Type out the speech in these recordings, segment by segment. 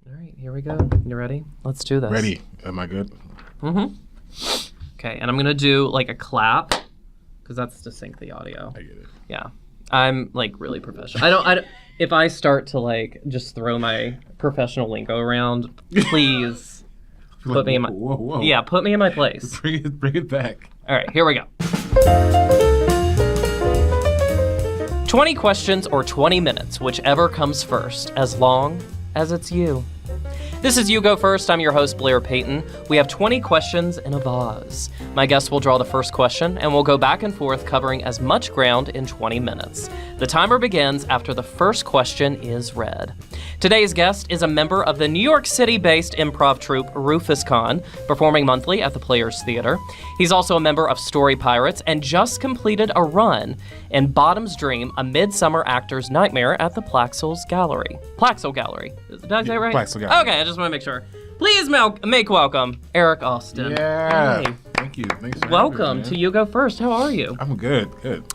All right, here we go. You ready? Let's do this. Ready. Am I good? Mm-hmm. Okay, and I'm going to do like a clap because that's to sync the audio. I get it. Yeah. I'm like really professional. I don't if I start to like just throw my professional lingo around, please put me in my Whoa. Yeah, put me in my place. Bring it back. All right, here we go. 20 questions or 20 minutes, whichever comes first, as long as it's you. This is You Go First. I'm your host, Blair Payton. We have 20 questions in a vase. My guests will draw the first question, and we'll go back and forth covering as much ground in 20 minutes. The timer begins after the first question is read. Today's guest is a member of the New York City-based improv troupe Rufus Con, performing monthly at the Players Theater. He's also a member of Story Pirates and just completed a run in Bottom's Dream, a midsummer actor's nightmare at the Plaxel Gallery. Did I say it right? Plaxel Gallery. Okay, I just want to make sure. Please make welcome Eric Austin. Yeah. Hey. Thank you. Thanks for Welcome having me, to man. You Go First. How are you? I'm good.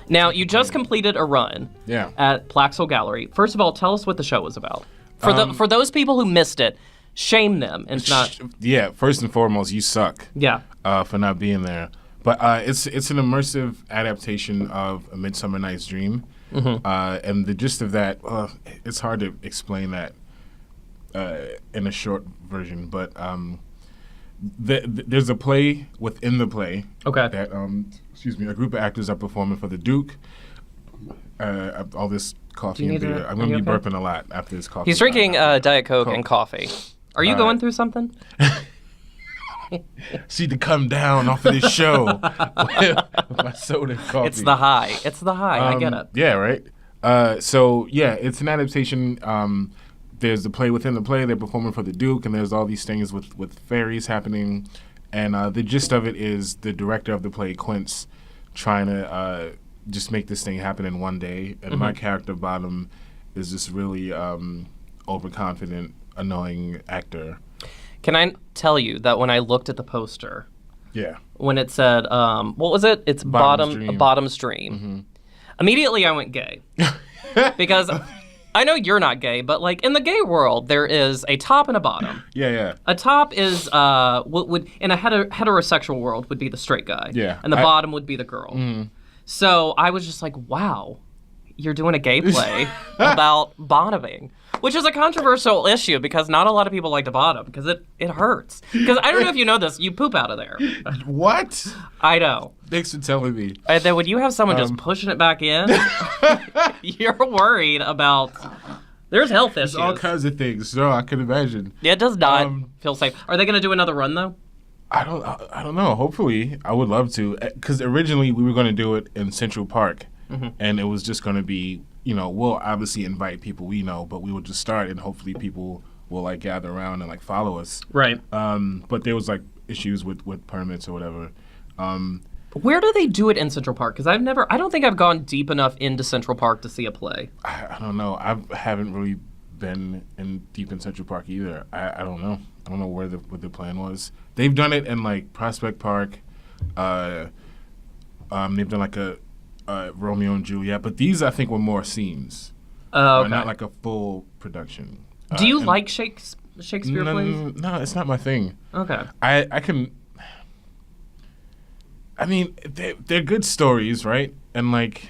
Now, you just completed a run at Plaxel Gallery. First of all, tell us what the show was about. For those people who missed it, shame them. And not. Yeah, first and foremost, you suck. Yeah. For not being there. But it's an immersive adaptation of A Midsummer Night's Dream. Mm-hmm. And the gist of that, it's hard to explain that in a short version. But there's a play within the play. Okay. That, a group of actors are performing for the Duke. All this coffee and beer. I'm going to be burping a lot after this coffee. He's drinking Diet Coke and coffee. Are you going through something? See, to come down off of this show with my soda and coffee. It's the high. I get it. Yeah, right? It's an adaptation. There's the play within the play. They're performing for the Duke, and there's all these things with fairies happening. And the gist of it is the director of the play, Quince, trying to just make this thing happen in one day. And my character, Bottom, is this really overconfident, annoying actor. Can I tell you that when I looked at the poster, when it said, what was it? It's Bottom's Dream. Mm-hmm. Immediately I went gay. Because I know you're not gay, but like in the gay world, there is a top and a bottom. Yeah. A top is, what would in a heterosexual world would be the straight guy. Yeah. And the bottom would be the girl. Mm-hmm. So I was just like, wow, you're doing a gay play about bottoming. Which is a controversial issue because not a lot of people like to bottom because it hurts. Because I don't know if you know this, you poop out of there. What? I know. Thanks for telling me. And then when you have someone just pushing it back in, you're worried about. There's health issues. There's all kinds of things. So I can imagine. It does not feel safe. Are they going to do another run though? I don't know. Hopefully, I would love to. Because originally we were going to do it in Central Park, and it was just going to be. We'll obviously invite people we know, but we will just start and hopefully people will like gather around and like follow us. Right. But there was like issues with permits or whatever. Where do they do it in Central Park? Because I don't think I've gone deep enough into Central Park to see a play. I don't know. I haven't really been deep in Central Park either. I don't know. I don't know what the plan was. They've done it in like Prospect Park. They've done like a Romeo and Juliet, but these I think were more scenes, not like a full production. Do you like Shakespeare plays? No, it's not my thing. Okay. I can. I mean, they're good stories, right? And like,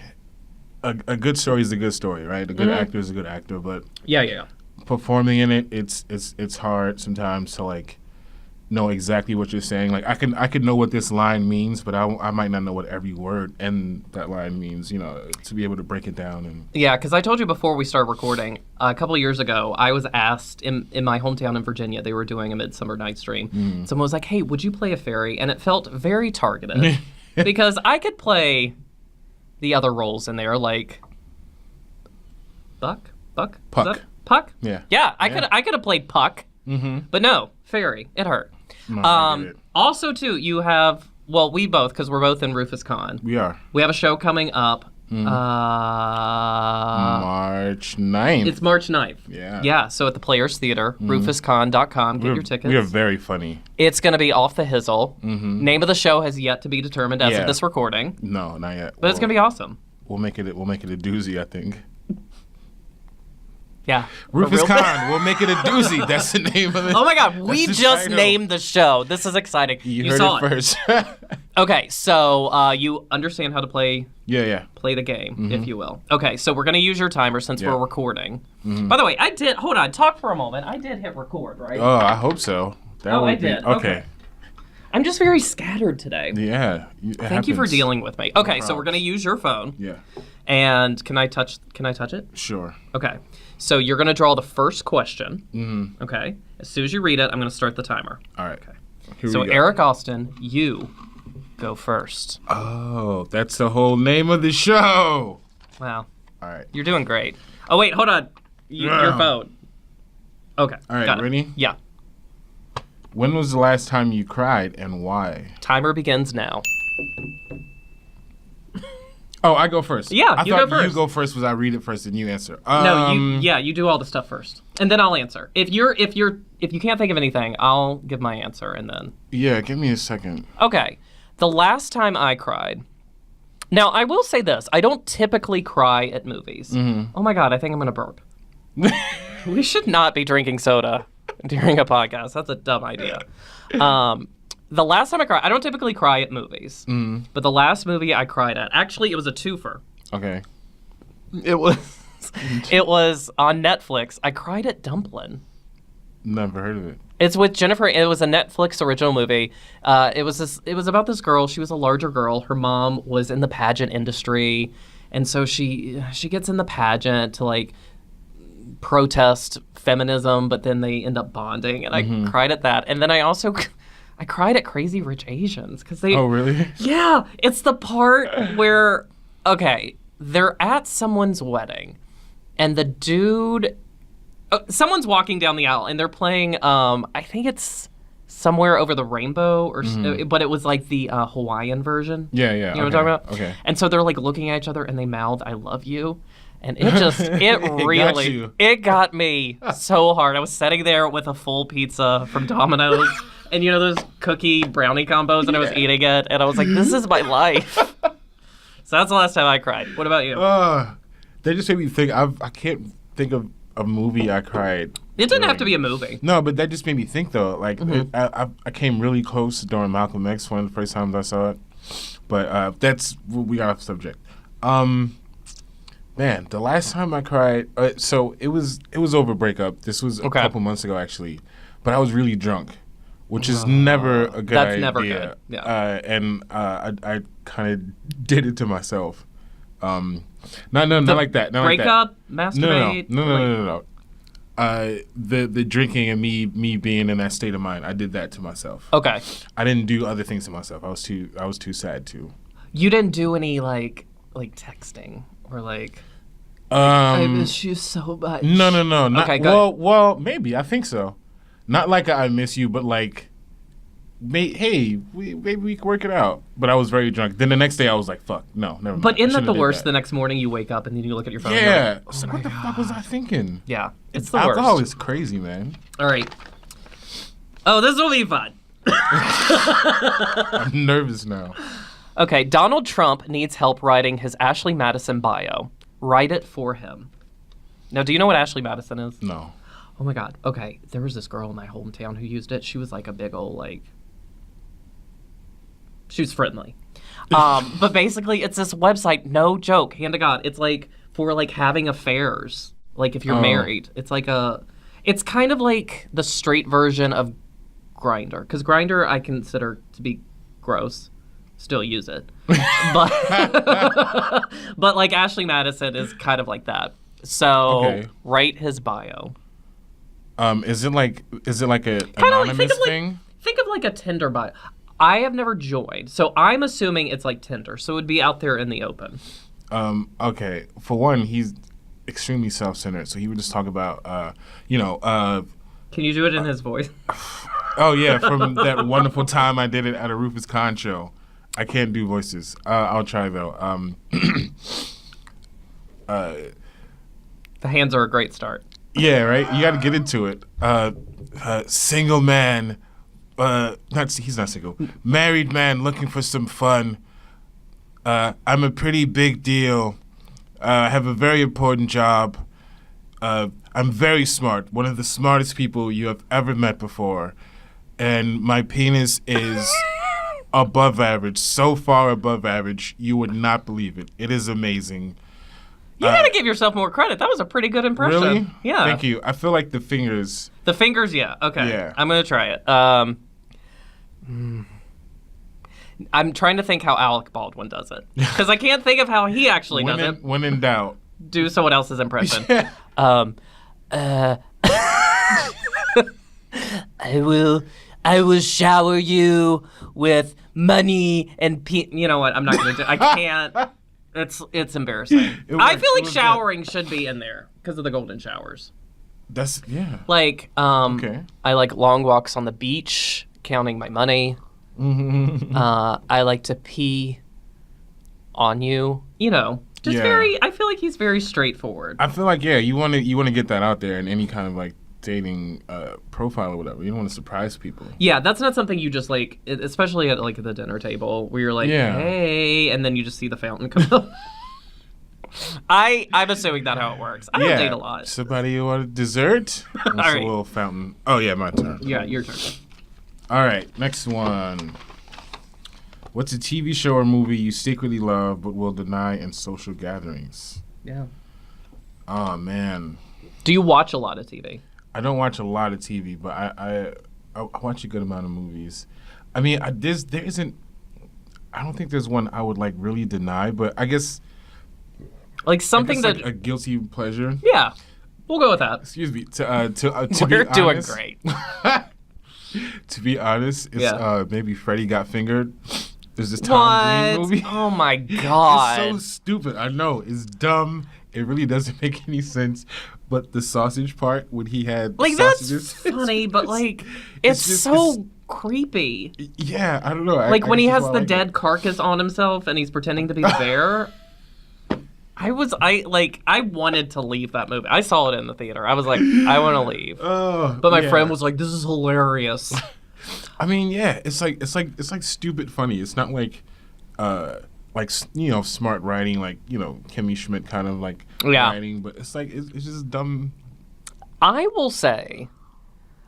a good story is a good story, right? A good actor is a good actor, but yeah. Performing in it, it's hard sometimes to like know exactly what you're saying. Like I could know what this line means, but I might not know what every word in that line means, to be able to break it down. And yeah, because I told you before we started recording, a couple of years ago, I was asked in my hometown in Virginia, they were doing A Midsummer Night's Dream. Someone was like, hey, would you play a fairy? And it felt very targeted because I could play the other roles in there, like Puck? Puck? Yeah. Yeah, I could have played Puck, but no, fairy. It hurt. No, I get it. Also, too, you have, we both, because we're both in Rufus Con. We are. We have a show coming up. March 9th. It's March 9th. Yeah. Yeah, so at the Players Theater, rufuscon.com, get your tickets. We are very funny. It's going to be off the hizzle. Name of the show has yet to be determined as of this recording. No, not yet. But it's going to be awesome. We'll make it a doozy, I think. Yeah. Rufus real Khan. We'll make it a doozy. That's the name of it. Oh my God, we That's the just title. named the show. This is exciting. You heard saw it first. Okay, so you understand how to play Yeah. the game, if you will. Okay, so we're going to use your timer since we're recording. By the way, hold on, talk for a moment. I did hit record, right? Oh, I hope so. I did. Okay. I'm just very scattered today. Yeah. Thank you for dealing with me. Okay, so we're going to use your phone. Yeah. And can I touch it? Sure. Okay. So you're going to draw the first question. Okay. As soon as you read it, I'm going to start the timer. All right. Okay. Here So we go. Eric Austin, you go first. Oh, that's the whole name of the show. Wow. All right. You're doing great. Oh, wait, hold on. Your phone. Okay. All right, got it. ready? Yeah. When was the last time you cried and why? Timer begins now. Oh, I go first. Yeah, I you thought go first. you go first. Was I read it first and you answer? No, you do all the stuff first, and then I'll answer. If you can't think of anything, I'll give my answer, and then. Yeah, give me a second. Okay, the last time I cried. Now I will say this: I don't typically cry at movies. Oh my God, I think I'm gonna burp. We should not be drinking soda during a podcast. That's a dumb idea. The last time I cried, I don't typically cry at movies, but the last movie I cried at, actually, it was a twofer. Okay. It was on Netflix. I cried at Dumplin'. Never heard of it. It's with Jennifer. It was a Netflix original movie. It was about this girl. She was a larger girl. Her mom was in the pageant industry, and so she gets in the pageant to like protest feminism, but then they end up bonding, and I cried at that. And then I cried at Crazy Rich Asians because they. Oh, really? Yeah, it's the part where they're at someone's wedding, and the dude, someone's walking down the aisle, and they're playing. I think it's Somewhere Over the Rainbow, but it was like the Hawaiian version. Yeah. You know what I'm talking about? Okay. And so they're like looking at each other, and they mouth, "I love you." And it got me so hard. I was sitting there with a full pizza from Domino's and those cookie brownie combos, and I was eating it, and I was like, this is my life. So that's the last time I cried. What about you? They just made me think. I can't think of a movie I cried. It didn't have to be a movie. No, but that just made me think though. Like I came really close during Malcolm X, one of the first times I saw it. But we got off subject. Man, the last time I cried, so it was over breakup. This was a couple months ago actually, but I was really drunk, which is never a good idea. That's never good. Yeah. And I kind of did it to myself. Not like that. Not breakup, like that. masturbate. No. The drinking and me being in that state of mind, I did that to myself. Okay. I didn't do other things to myself. I was too sad to. You didn't do any like texting or like. I miss you so much. No. Not, okay, go ahead. Well, maybe I think so. Not like I miss you, but like, maybe we can work it out. But I was very drunk. Then the next day I was like, fuck, no, never mind. But isn't that the worst? The next morning you wake up and then you look at your phone. Yeah. And Like, what the fuck was I thinking? Yeah, it's the Alcohol worst. is crazy, man. All right. Oh, this will be fun. I'm nervous now. Okay, Donald Trump needs help writing his Ashley Madison bio. Write it for him. Now, do you know what Ashley Madison is? No. Oh my God. Okay, there was this girl in my hometown who used it. She was like a big old she was friendly. But basically, it's this website. No joke, hand to God. It's like for like having affairs. Like if you're married, it's kind of like the straight version of Grindr, because Grindr I consider to be gross. Still use it, but like Ashley Madison is kind of like that. So write his bio. Is it like a anonymous thing? Think of like a Tinder bio. I have never joined, so I'm assuming it's like Tinder. So it would be out there in the open. Okay. For one, he's extremely self-centered, so he would just talk about, Can you do it in his voice? Oh yeah, from that wonderful time I did it at a Rufus Khan show. I can't do voices. I'll try though. The hands are a great start. Yeah, right. You got to get into it. Single man. He's not single. Married man looking for some fun. I'm a pretty big deal. I have a very important job. I'm very smart, one of the smartest people you have ever met before, and my penis is above average, so far above average, you would not believe it. It is amazing. You gotta give yourself more credit. That was a pretty good impression. Really? Yeah. Thank you. I feel like the fingers. The fingers, yeah. Okay. Yeah. I'm gonna try it. I'm trying to think how Alec Baldwin does it. Because I can't think of how he actually does it. When in doubt. Do someone else's impression. I will shower you with money and you know what? I'm not gonna do. I can't. It's embarrassing. I feel like showering should be in there because of the golden showers. That's Like okay. I like long walks on the beach, counting my money. I like to pee on you. You know, just very. I feel like he's very straightforward. I feel like you want to get that out there in any kind of like dating profile or whatever. You don't want to surprise people. Yeah, that's not something you just like, especially at like the dinner table where you're like, hey, and then you just see the fountain come up. I'm assuming that's how it works. I don't date a lot. Somebody want a dessert? All right. A little fountain. Oh yeah, my turn. Yeah, your turn. All right, next one. What's a TV show or movie you secretly love but will deny in social gatherings? Yeah. Oh man. Do you watch a lot of TV? I don't watch a lot of TV, but I watch a good amount of movies. I mean, there isn't. I don't think there's one I would like really deny, but I guess like something that like a guilty pleasure. Yeah, we'll go with that. Excuse me. To We're be honest, doing great. To be honest, it's maybe Freddy Got Fingered. There's this Tom Green movie. Oh my god! It's so stupid. I know it's dumb. It really doesn't make any sense. But the sausage part when he had like sausages, that's funny, but like it's so creepy. Yeah, I don't know. Like when he has the dead carcass on himself and he's pretending to be the bear. I wanted to leave that movie. I saw it in the theater. I was like, I want to leave. But my friend was like, this is hilarious. I mean, yeah, it's like stupid funny. It's not like smart writing, like, Kimmy Schmidt kind of like writing, but it's like it's just dumb. I will say,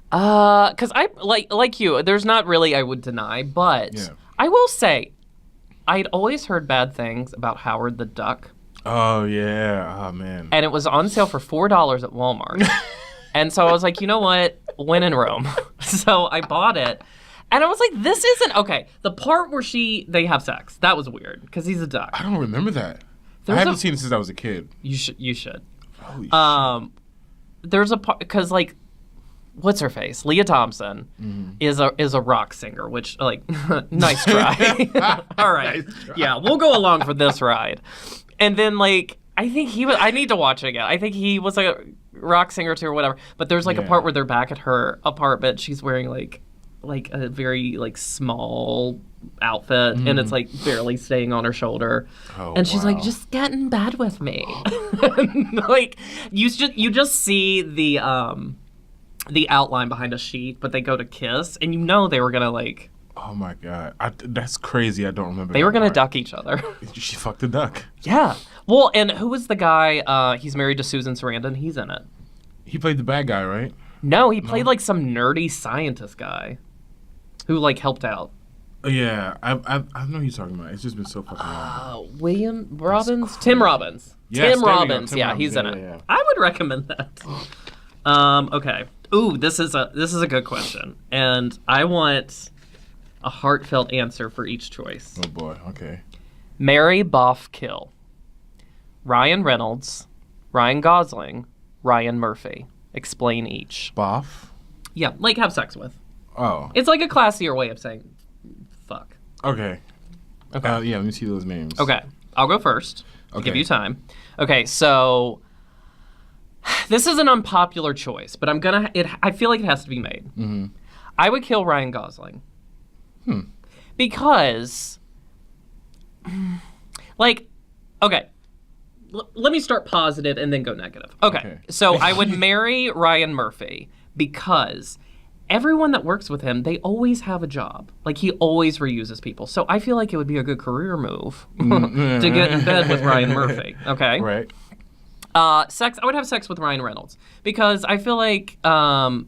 because I like you, there's not really I would deny, but I will say, I'd always heard bad things about Howard the Duck. Oh yeah, oh man. And it was on sale for $4 at Walmart, and so I was like, you know what, when in Rome. So I bought it. And I was like, this isn't okay. The part where they have sex, that was weird because he's a duck. I don't remember that. I haven't seen it since I was a kid. You should. Holy shit. There's a part because like, what's her face? Leah Thompson is a rock singer, which like, nice try. All right, nice try. Yeah, we'll go along for this ride. And then like, I think he was. I need to watch it again. I think he was a rock singer too or whatever. But there's like a part where they're back at her apartment. She's wearing like a very like small outfit and it's like barely staying on her shoulder and she's like, just get in bed with me. Like you just see the outline behind a sheet, but they go to kiss and they were gonna like, oh my god, that's crazy. I don't remember. They were gonna duck each other. She fucked the duck. Yeah. Well, and who was the guy? He's married to Susan Sarandon. He's in it. He played the bad guy, right? No, he played like some nerdy scientist guy who like helped out. Yeah, I know who you're talking about. It's just been so fucking long. William Robbins? Tim Robbins. Yes, Tim Robbins. Tim yeah, Robbins. He's in it. Yeah. I would recommend that. Okay. Ooh, this is a good question. And I want a heartfelt answer for each choice. Oh boy, okay. Marry, boff, kill. Ryan Reynolds, Ryan Gosling, Ryan Murphy. Explain each. Boff? Yeah, like have sex with. Oh. It's like a classier way of saying fuck. Okay. Okay. Yeah, let me see those names. Okay. I'll go first to give you time. Okay, so this is an unpopular choice, but I feel like it has to be made. Mm-hmm. I would kill Ryan Gosling. Because, like, okay. Let me start positive and then go negative. Okay. So I would marry Ryan Murphy because everyone that works with him, they always have a job. Like, he always reuses people. So I feel like it would be a good career move to get in bed with Ryan Murphy. Okay? Right. Sex. I would have sex with Ryan Reynolds because I feel like I'm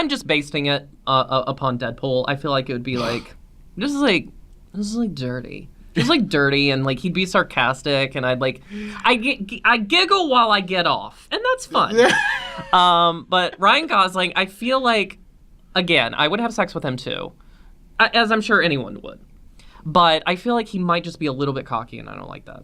just basing it upon Deadpool. I feel like it would be like this is like dirty. Just like dirty, and like he'd be sarcastic, and I giggle while I get off, and that's fun. But Ryan Gosling, I feel like, again, I would have sex with him too, as I'm sure anyone would. But I feel like he might just be a little bit cocky, and I don't like that.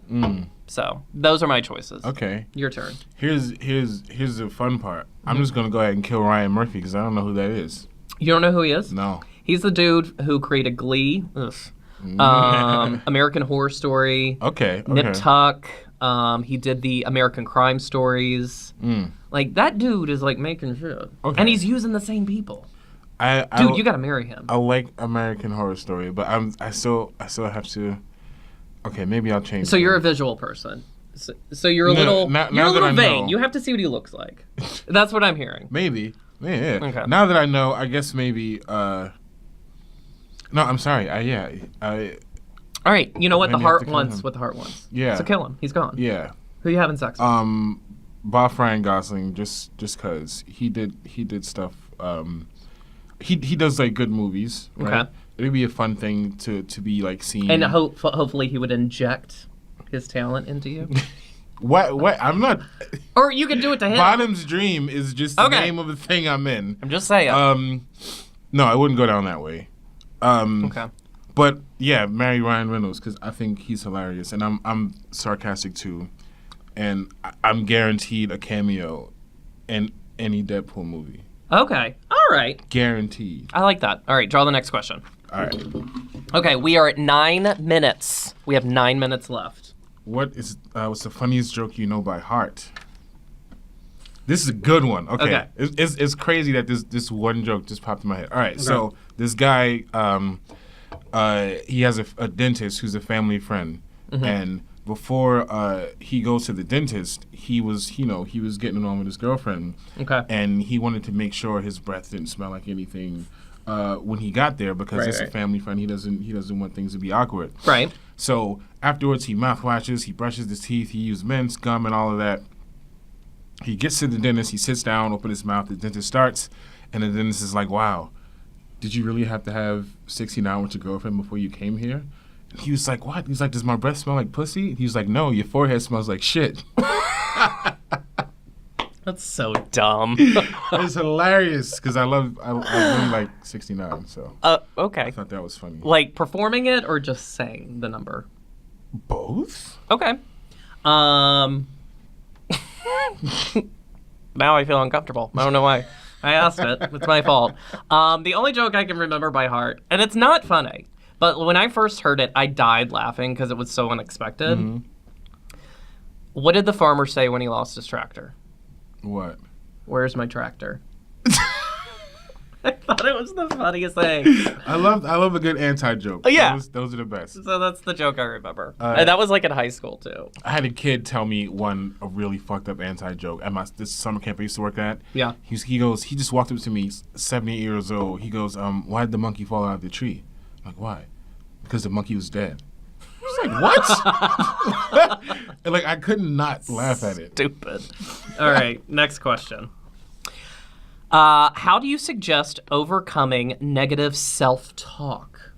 So those are my choices. Okay. Your turn. Here's the fun part. I'm just gonna go ahead and kill Ryan Murphy because I don't know who that is. You don't know who he is? No. He's the dude who created Glee. Ugh. American Horror Story. Okay. Nip Tuck. He did the American Crime Stories. Like, that dude is, like, making shit. Okay. And he's using the same people. Dude, you gotta marry him. I like American Horror Story, but I still have to... Okay, maybe I'll change. So you're a visual person. So you're a little vain. You have to see what he looks like. That's what I'm hearing. Maybe. Yeah. Okay. Now that I know, I guess maybe... No, I'm sorry. All right, you know what the heart wants. What the heart wants. Yeah. So kill him. He's gone. Yeah. Who you having sex with? Boff Ryan Gosling, just cause he did stuff. He does like good movies. Right? Okay. It'd be a fun thing to be like seen. And hopefully he would inject his talent into you. What? I'm not. Or you could do it to him. Bottom's Dream is just the name of the thing I'm in. I'm just saying. No, I wouldn't go down that way. Okay. But yeah, marry Ryan Reynolds because I think he's hilarious, and I'm sarcastic too, and I'm guaranteed a cameo in any Deadpool movie. Okay. All right. Guaranteed. I like that. All right. Draw the next question. All right. Okay. We are at 9 minutes. We have 9 minutes left. What's the funniest joke you know by heart? This is a good one. Okay. It's crazy that this one joke just popped in my head. All right. Okay. So this guy, he has a dentist who's a family friend, and before he goes to the dentist, he was getting along with his girlfriend. Okay. And he wanted to make sure his breath didn't smell like anything when he got there because it's a family friend. He doesn't want things to be awkward. Right. So afterwards, he mouthwashes, he brushes his teeth, he uses mints, gum, and all of that. He gets to the dentist, he sits down, opens his mouth, the dentist starts, and the dentist is like, wow, did you really have to have 69 with your girlfriend before you came here? And he was like, what? He's like, does my breath smell like pussy? He was like, no, your forehead smells like shit. That's so dumb. It's hilarious because I really like 69, so. Okay. I thought that was funny. Like performing it or just saying the number? Both? Okay. Now I feel uncomfortable. I don't know why. I asked it. It's my fault. The only joke I can remember by heart, and it's not funny, but when I first heard it, I died laughing because it was so unexpected. Mm-hmm. What did the farmer say when he lost his tractor? What? Where's my tractor? I thought it was the funniest thing. I love a good anti-joke. Oh, yeah. Those are the best. So that's the joke I remember. And that was like in high school, too. I had a kid tell me a really fucked up anti-joke at this summer camp I used to work at. Yeah. He just walked up to me, 78 years old. He goes, why did the monkey fall out of the tree? I'm like, why? Because the monkey was dead. I was like, what? And like, I could not laugh at it. Stupid. All right, next question. How do you suggest overcoming negative self-talk?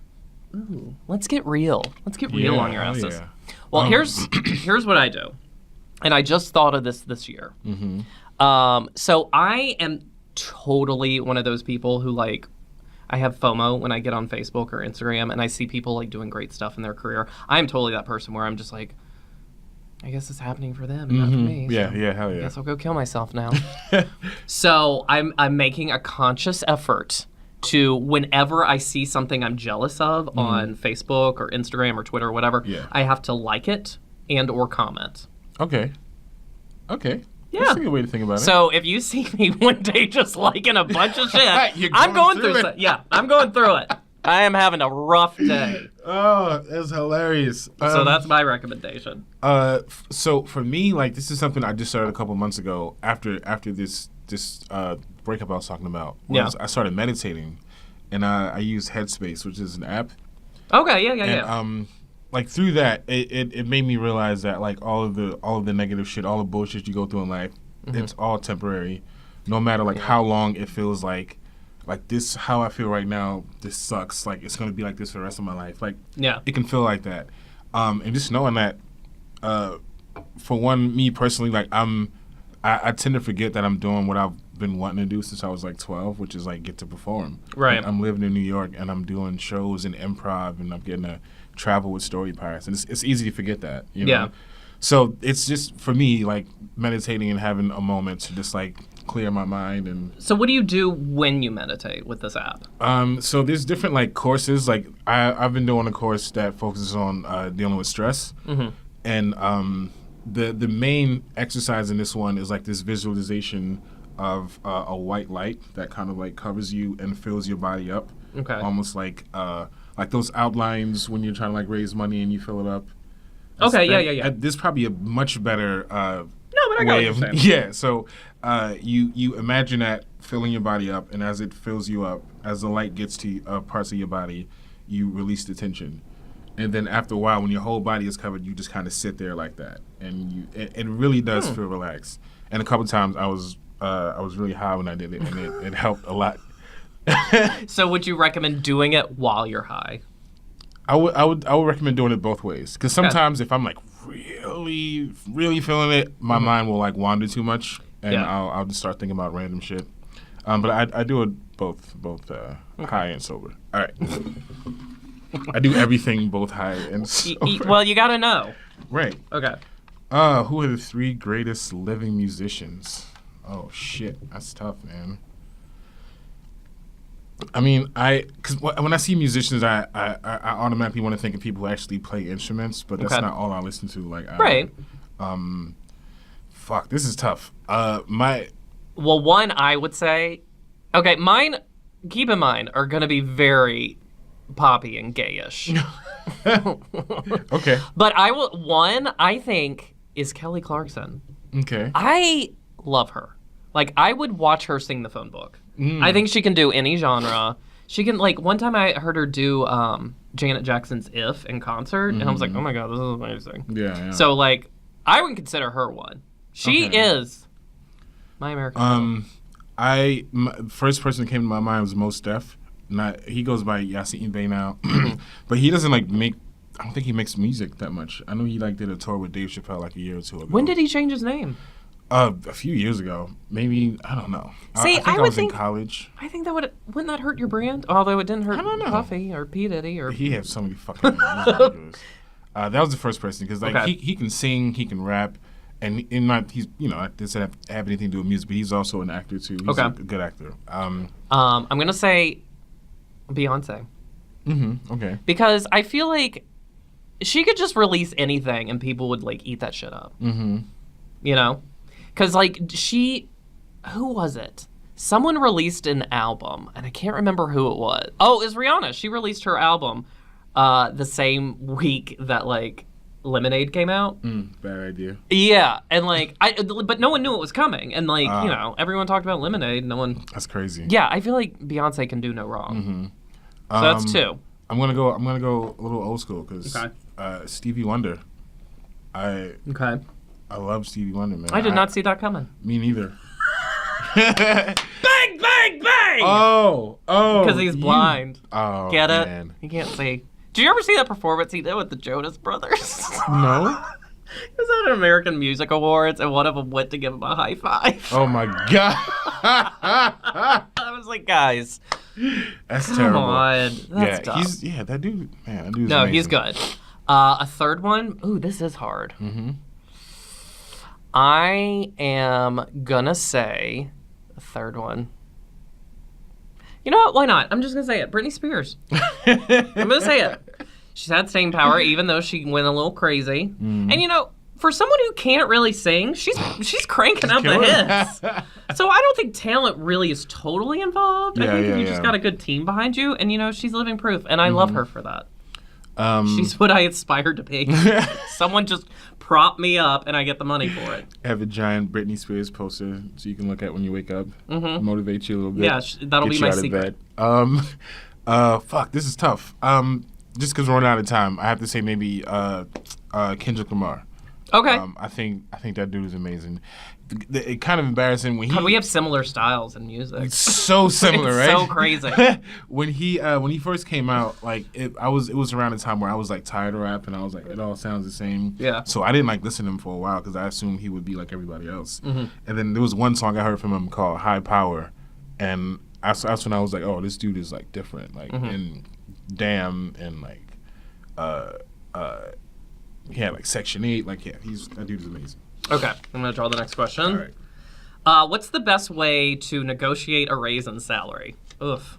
Ooh, let's get real. Let's get real on your asses. Yeah. Well, here's what I do, and I just thought of this year. Mm-hmm. So I am totally one of those people who like, I have FOMO when I get on Facebook or Instagram and I see people like doing great stuff in their career. I am totally that person where I'm just like, I guess it's happening for them and not for me. Yeah, so hell yeah. I guess I'll go kill myself now. So I'm making a conscious effort to, whenever I see something I'm jealous of on Facebook or Instagram or Twitter or whatever, I have to like it and or comment. Okay. Yeah. That's a good way to think about it. So if you see me one day just liking a bunch of shit, I'm going through it. Yeah, I'm going through it. I am having a rough day. Oh, that's hilarious. So that's my recommendation. So for me, like, this is something I just started a couple months ago after this breakup I was talking about. I started meditating, and I use Headspace, which is an app. Okay, yeah. like through that, it made me realize that like all of the negative shit, all the bullshit you go through in life, it's all temporary. No matter like how long it feels like this, how I feel right now, this sucks. Like it's gonna be like this for the rest of my life. Like it can feel like that. And just knowing that, for one, me personally, like I tend to forget that I'm doing what I've been wanting to do since I was like 12, which is like get to perform. Right. Like, I'm living in New York and I'm doing shows and improv and I'm getting to travel with Story Pirates, and it's easy to forget that. You know? Yeah. So it's just for me like meditating and having a moment to just like clear my mind. And So what do you do when you meditate with this app? so there's different like courses. Like I've been doing a course that focuses on dealing with stress, and the main exercise in this one is like this visualization of a white light that kind of like covers you and fills your body up. Okay. Almost like those outlines when you're trying to like raise money and you fill it up. Okay, yeah. There's probably a much better But I got what way you're of saying. yeah. So you imagine that filling your body up, and as it fills you up, as the light gets to parts of your body, you release the tension, and then after a while, when your whole body is covered, you just kind of sit there like that, and it really does feel relaxed. And a couple times I was really high when I did it, and it helped a lot. So would you recommend doing it while you're high? I would recommend doing it both ways, because sometimes if I'm like really feeling it, my mind will like wander too much, and I'll just start thinking about random shit. But I do it both high and sober. All right. I do everything both high and sober. Well, you got to know. Right. Okay. Who are the 3 greatest living musicians? Oh shit, that's tough, man. I mean, because when I see musicians, I automatically want to think of people who actually play instruments, but that's not all I listen to. Like, Right. Fuck, this is tough. Well, one, I would say, okay, mine, keep in mind, are going to be very poppy and gayish. Okay. But I think, is Kelly Clarkson. Okay. I love her. Like, I would watch her sing the phone book. I think she can do any genre. She can, like, one time I heard her do Janet Jackson's If in concert, and I was like, oh my God, this is amazing. Yeah. So, like, I would consider her one. She is my American Idol. First person that came to my mind was Mos Def. He goes by Yasin Bey now, but he doesn't like make. I don't think he makes music that much. I know he like did a tour with Dave Chappelle like a year or two ago. When did he change his name? A few years ago, maybe. I don't know. See, I think I was in college. I think wouldn't that hurt your brand? Although it didn't hurt Puffy or P Diddy or. He had so many fucking. That was the first person because like he can sing, he can rap, and he's that doesn't have anything to do with music, but he's also an actor too. He's a good actor. I'm gonna say Beyonce. Okay. Because I feel like she could just release anything and people would like eat that shit up. You know? Because like who was it? Someone released an album and I can't remember who it was. Oh, it was Rihanna. She released her album the same week that like Lemonade came out. Bad idea. Yeah, and like but no one knew it was coming, and like everyone talked about Lemonade. No one. That's crazy. Yeah, I feel like Beyonce can do no wrong. So that's 2. I'm gonna go a little old school because Stevie Wonder. I love Stevie Wonder, man. I did not see that coming. Me neither. Bang, bang, bang! Oh. Because he's blind. Oh, get it? Man. He can't see. Did you ever see that performance he did with the Jonas Brothers? No. It was at American Music Awards, and one of them went to give him a high five. Oh my God. I was like, guys, that's come terrible. on. That's dumb. That dude, man, that dude's No, amazing. he's good. A third one. Ooh, this is hard. I am gonna say a third one. You know what? Why not? I'm just gonna say it. Britney Spears. I'm gonna say it. She's had staying power, even though she went a little crazy. And for someone who can't really sing, she's cranking out the hits. So I don't think talent really is totally involved. I think you just got a good team behind you, and she's living proof, and I love her for that. She's what I aspired to be. Someone just prop me up, and I get the money for it. Have a giant Britney Spears poster so you can look at when you wake up. Motivate you a little bit. Yeah, that'll be my secret. Fuck, this is tough. just because we're running out of time, I have to say maybe Kendrick Lamar. Okay. I think that dude is amazing. It kind of embarrassing when God, we have similar styles in music. So similar, It's right? so crazy. when he first came out, like it was around the time where I was like tired of rap, and I was like, it all sounds the same. Yeah. So I didn't like listen to him for a while because I assumed he would be like everybody else. Mm-hmm. And then there was one song I heard from him called High Power, and that's when I was like, oh, this dude is like different, like and Damn, and like he had like Section 8, like that dude is amazing. Okay, I'm gonna draw the next question. All right. What's the best way to negotiate a raise in salary? Oof.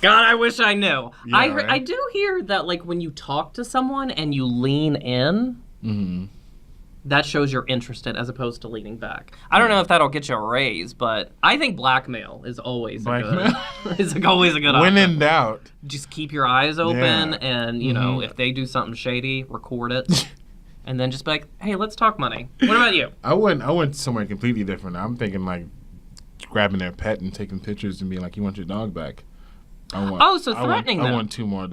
God, I wish I knew. Yeah, I do hear that like when you talk to someone and you lean in, that shows you're interested as opposed to leaning back. I don't know if that'll get you a raise, but I think blackmail is always a good When option. in doubt. Just keep your eyes open, Yeah. and you know if they do something shady, record it. And then just be like, hey, let's talk money. What about you? I went somewhere completely different. I'm thinking like grabbing their pet and taking pictures and being like, "You want your dog back?" So threatening them. I want $2 more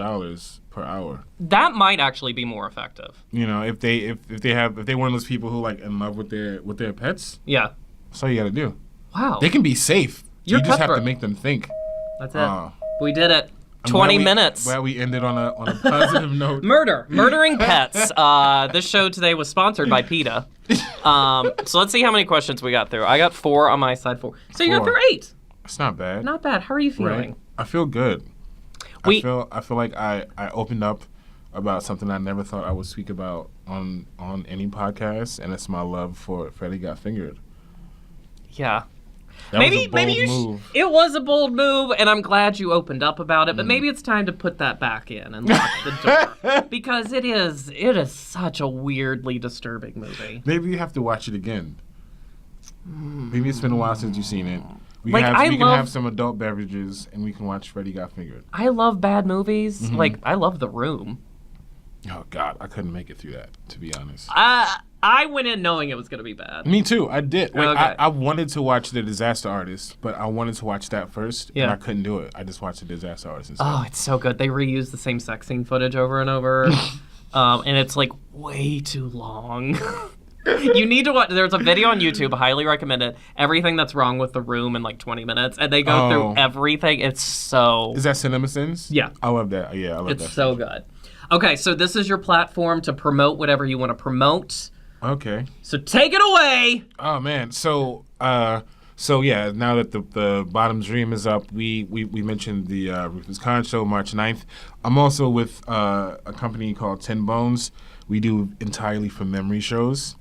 per hour. That might actually be more effective. You know, if they're one of those people who like in love with their pets, Yeah. that's all you got to do. Wow. They can be safe. You're you just have cutthroat. to make them think. That's it. We did it. I'm 20 glad minutes. Glad we ended on a positive note. Murdering pets. This show today was sponsored by PETA. So let's see how many questions we got through. I got 4 on my side, 4. So you got 4. through 8. It's not bad. Not bad. How are you feeling? Right? I feel good. I feel like I opened up about something I never thought I would speak about on any podcast, and it's my love for Freddie Got Fingered. Yeah. That was a bold move. It was a bold move, and I'm glad you opened up about it. But maybe it's time to put that back in and lock the door because it is such a weirdly disturbing movie. Maybe you have to watch it again. Maybe it's been a while since you've seen it. We Like, can have some adult beverages, and we can watch Freddie Got Fingered. I love bad movies. Like I love The Room. Oh God, I couldn't make it through that, to be honest. I went in knowing it was going to be bad. Me too. I did. Like, Okay. I wanted to watch The Disaster Artist, but I wanted to watch that first, Yeah. and I couldn't do it. I just watched The Disaster Artist instead. Oh, it's so good. They reuse the same sex scene footage over and over. And it's like way too long. You need to watch. There's a video on YouTube. Highly recommend it. Everything that's wrong with The Room in like 20 minutes. And they go through everything. It's so... Is that CinemaSins? Yeah. I love that. Yeah, I love that. It's so good. Okay, so this is your platform to promote whatever you want to promote. Okay. So take it away. Oh man. So yeah, now that the Bottom Dream is up, we mentioned the Rufus Khan show March 9th. I'm also with a company called 10 Bones. We do entirely from memory shows.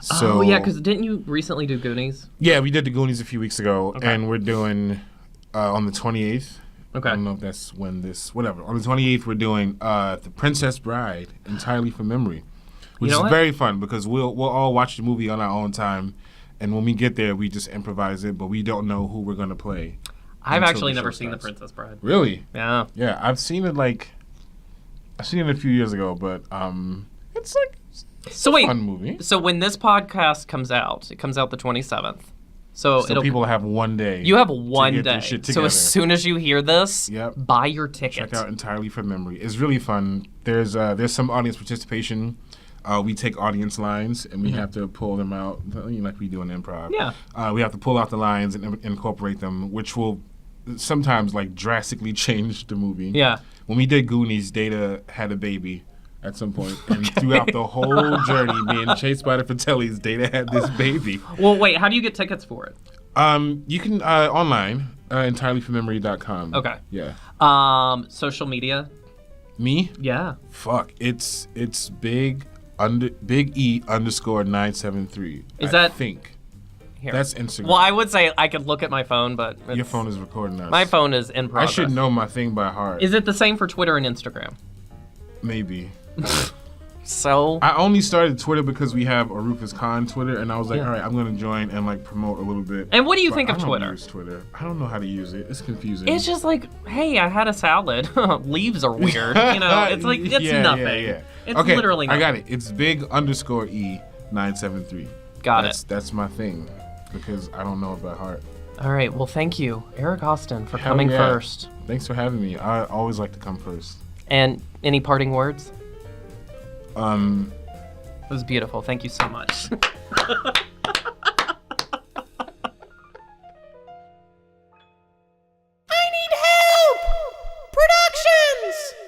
So, Oh, yeah, because didn't you recently do Goonies? Yeah, we did the Goonies a few weeks ago, Okay. and we're doing on the 28th. Okay. I don't know if that's when whatever. On the 28th, we're doing The Princess Bride, entirely from memory, which You know is what? very fun because we'll all watch the movie on our own time, and when we get there, we just improvise it, but we don't know who we're going to play. I've until actually the never show seen The starts. Princess Bride. Really? Yeah. Yeah, I've seen it a few years ago, but it's like So wait. a fun movie. So when this podcast comes out, it comes out the 27th. So People have one day. You have to one get their day. shit So together. as soon as you hear this, Yep. buy your ticket. Check out entirely from memory. It's really fun. There's some audience participation. We take audience lines and we have to pull them out, like we do in improv. Yeah. We have to pull out the lines and incorporate them, which will sometimes like drastically change the movie. Yeah. When we did Goonies, Data had a baby at some point, and throughout the whole journey, being chased by the Fratellis, Data had this baby. Well, wait. How do you get tickets for it? You can online, entirelyfrommemory.com. Okay. Yeah. Social media. Me? Yeah. Fuck. It's big E _ 973. Is I that- think Here. that's Instagram. Well, I would say I could look at my phone, but Your phone is recording us. my phone is in I progress. should know my thing by heart. Is it the same for Twitter and Instagram? Maybe. So I only started Twitter because we have a Rufus Khan Twitter, and I was like, Yeah. all right, I'm gonna join and like promote a little bit. And what do you But think of I don't Twitter? use Twitter. I don't know how to use it. It's confusing. it's just like, hey, I had a salad. Leaves are weird. You know, it's like it's Yeah, nothing. Yeah. It's okay, literally nothing. I got it. It's big _ E 973. Got it. That's my thing because I don't know it by heart. All right. Well, thank you, Eric Austin, for Hell coming yeah. first. Thanks for having me. I always like to come first. And any parting words? It Um, was beautiful. Thank you so much. I need help! Productions!